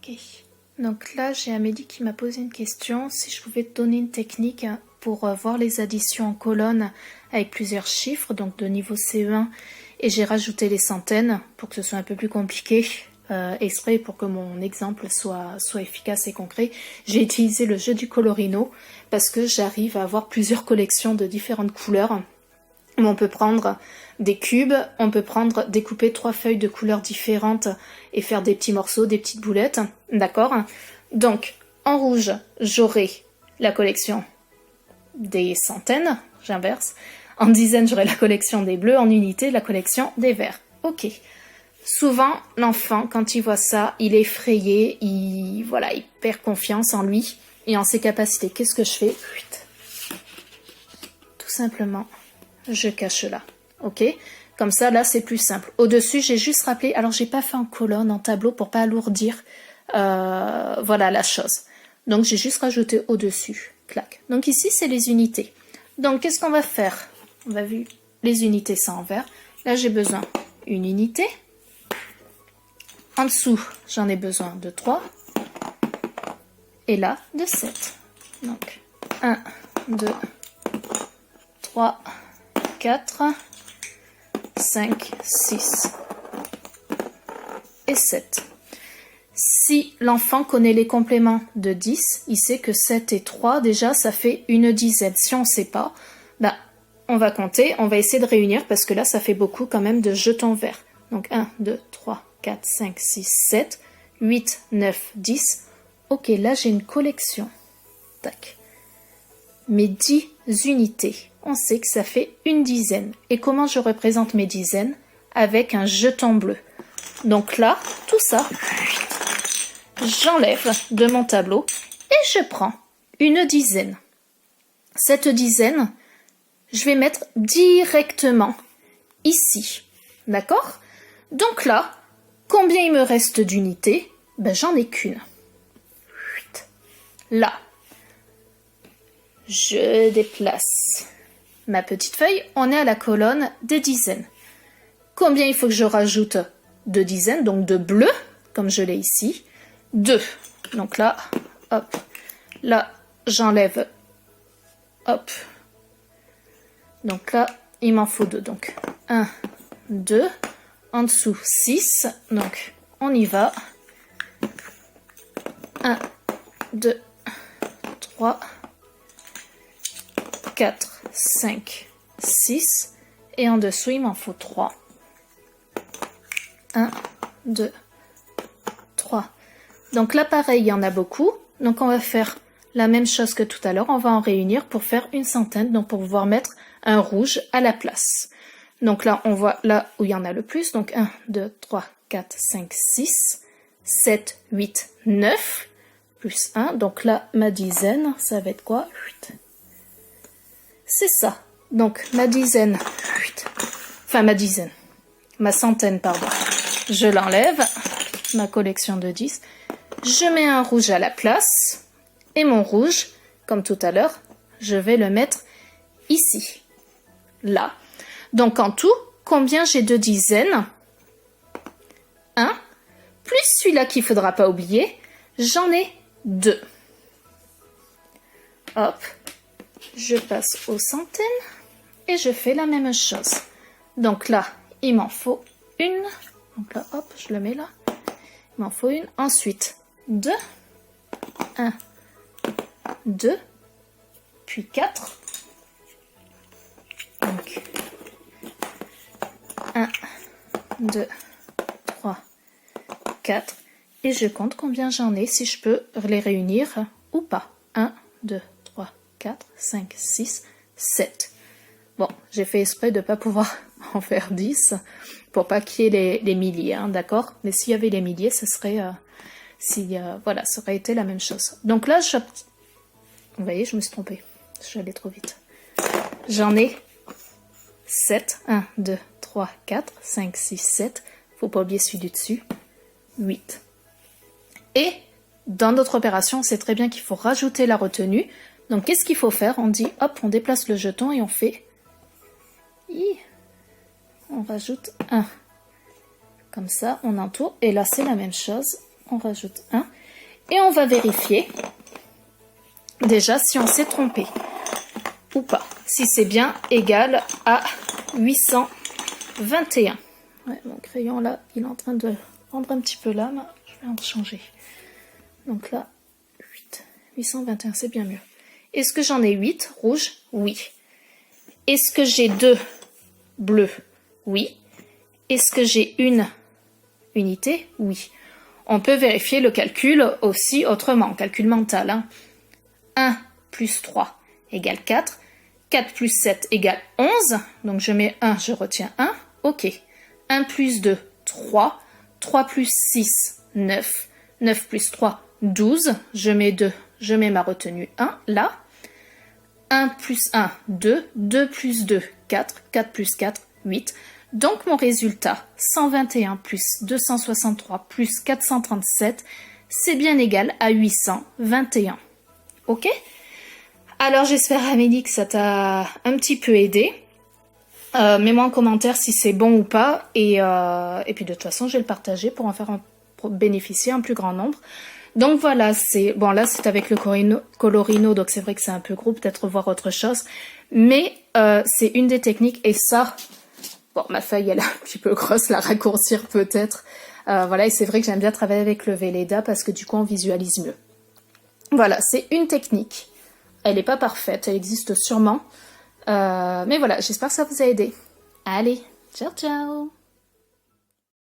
Ok. Donc là, j'ai Amélie qui m'a posé une question. Si je pouvais te donner une technique pour voir les additions en colonne avec plusieurs chiffres, donc de niveau CE1, et j'ai rajouté les centaines pour que ce soit un peu plus compliqué, exprès pour que mon exemple soit efficace et concret. J'ai utilisé le jeu du colorino parce que j'arrive à avoir plusieurs collections de différentes couleurs. On peut prendre des cubes, on peut découper 3 feuilles de couleurs différentes et faire des petits morceaux, des petites boulettes, d'accord? Donc, en rouge, j'aurai la collection des centaines, j'inverse. En dizaines, j'aurai la collection des bleus, en unité, la collection des verts. Ok. Souvent, l'enfant, quand il voit ça, il est effrayé, il perd confiance en lui et en ses capacités. Qu'est-ce que je fais? Tout simplement, je cache là, ok? Comme ça, là, c'est plus simple. Au-dessus, j'ai juste rappelé, alors j'ai pas fait en colonne, en tableau, pour pas alourdir, la chose. Donc, j'ai juste rajouté au-dessus, clac. Donc ici, c'est les unités. Donc, qu'est-ce qu'on va faire? On va voir les unités, ça en vert. Là, j'ai besoin d'une unité. En dessous, j'en ai besoin de 3. Et là, de 7. Donc, 1, 2, 3, 4, 5, 6 et 7. Si l'enfant connaît les compléments de 10, il sait que 7 et 3, déjà, ça fait une dizaine. Si on ne sait pas, on va compter, on va essayer de réunir, parce que là, ça fait beaucoup quand même de jetons verts. Donc, 1, 2, 3, 4, 5, 6, 7, 8, 9, 10. Ok, là, j'ai une collection. Tac. Mes 10 unités. On sait que ça fait une dizaine. Et comment je représente mes dizaines? Avec un jeton bleu. Donc là, tout ça, j'enlève de mon tableau et je prends une dizaine. Cette dizaine, je vais mettre directement ici. D'accord? Donc là, combien il me reste d'unités? J'en ai qu'une. Là, je déplace ma petite feuille. On est à la colonne des dizaines. Combien il faut que je rajoute de dizaines? Donc de bleu, comme je l'ai ici. 2. Donc là, hop. Là, j'enlève. Hop. Donc là, il m'en faut 2. Donc 1, 2. En dessous, 6. Donc, on y va. 1, 2, 3, 4, 5, 6. Et en dessous, il m'en faut 3. 1, 2, 3. Donc là, pareil, il y en a beaucoup. Donc, on va faire la même chose que tout à l'heure. On va en réunir pour faire une centaine. Donc, pour pouvoir mettre un rouge à la place. Donc là, on voit là où il y en a le plus. Donc 1, 2, 3, 4, 5, 6, 7, 8, 9, plus 1. Donc là, ma dizaine, ça va être quoi? 8. C'est ça. Donc ma dizaine, 8. Enfin ma centaine, pardon. Je l'enlève, ma collection de 10. Je mets un rouge à la place. Et mon rouge, comme tout à l'heure, je vais le mettre ici. Là. Donc en tout, combien j'ai de dizaines? 1. Plus celui-là qu'il ne faudra pas oublier, j'en ai 2. Hop, je passe aux centaines et je fais la même chose. Donc là, il m'en faut une. Donc là, hop, je le mets là. Il m'en faut une. Ensuite, 2. 1, 2, puis 4. Donc, 1, 2, 3, 4. Et je compte combien j'en ai, si je peux les réunir ou pas. 1, 2, 3, 4, 5, 6, 7. Bon, j'ai fait exprès de ne pas pouvoir en faire 10 pour pas qu'il y ait les milliers, hein, d'accord? Mais s'il y avait les milliers, ce serait, ça aurait été la même chose. Donc là, vous voyez, je me suis trompée. Je suis allée trop vite. J'en ai 7. 1, 2, 3, 4, 5, 6, 7. Faut pas oublier celui du dessus. 8. Et dans notre opération, on sait très bien qu'il faut rajouter la retenue. Donc, qu'est-ce qu'il faut faire? On dit, hop, on déplace le jeton et on fait... On rajoute 1. Comme ça, on entoure. Et là, c'est la même chose. On rajoute 1. Et on va vérifier déjà si on s'est trompé ou pas. Si c'est bien égal à 821. Ouais, mon crayon là, il est en train de prendre un petit peu l'âme. Je vais en changer. Donc là, 821, c'est bien mieux. Est-ce que j'en ai 8 rouges? Oui. Est-ce que j'ai 2 bleus? Oui. Est-ce que j'ai une unité? Oui. On peut vérifier le calcul aussi autrement, calcul mental. Hein. 1 plus 3 égale 4. 4 plus 7 égale 11. Donc je mets 1, je retiens 1. Ok. 1 plus 2, 3. 3 plus 6, 9. 9 plus 3, 12. Je mets 2, je mets ma retenue 1 là. 1 plus 1, 2. 2 plus 2, 4. 4 plus 4, 8. Donc mon résultat, 121 plus 263 plus 437, c'est bien égal à 821. Ok? Alors j'espère Amélie que ça t'a un petit peu aidé. Mets-moi en commentaire si c'est bon ou pas. Et puis de toute façon, je vais le partager pour en faire pour bénéficier un plus grand nombre. Donc voilà, bon là c'est avec le Colorino, donc c'est vrai que c'est un peu gros, peut-être voir autre chose. Mais c'est une des techniques et ça... Bon, ma feuille, elle est un petit peu grosse, la raccourcir peut-être. Voilà, et c'est vrai que j'aime bien travailler avec le Velleda parce que du coup, on visualise mieux. Voilà, c'est une technique. Elle n'est pas parfaite, elle existe sûrement. Mais voilà, j'espère que ça vous a aidé. Allez, ciao ciao!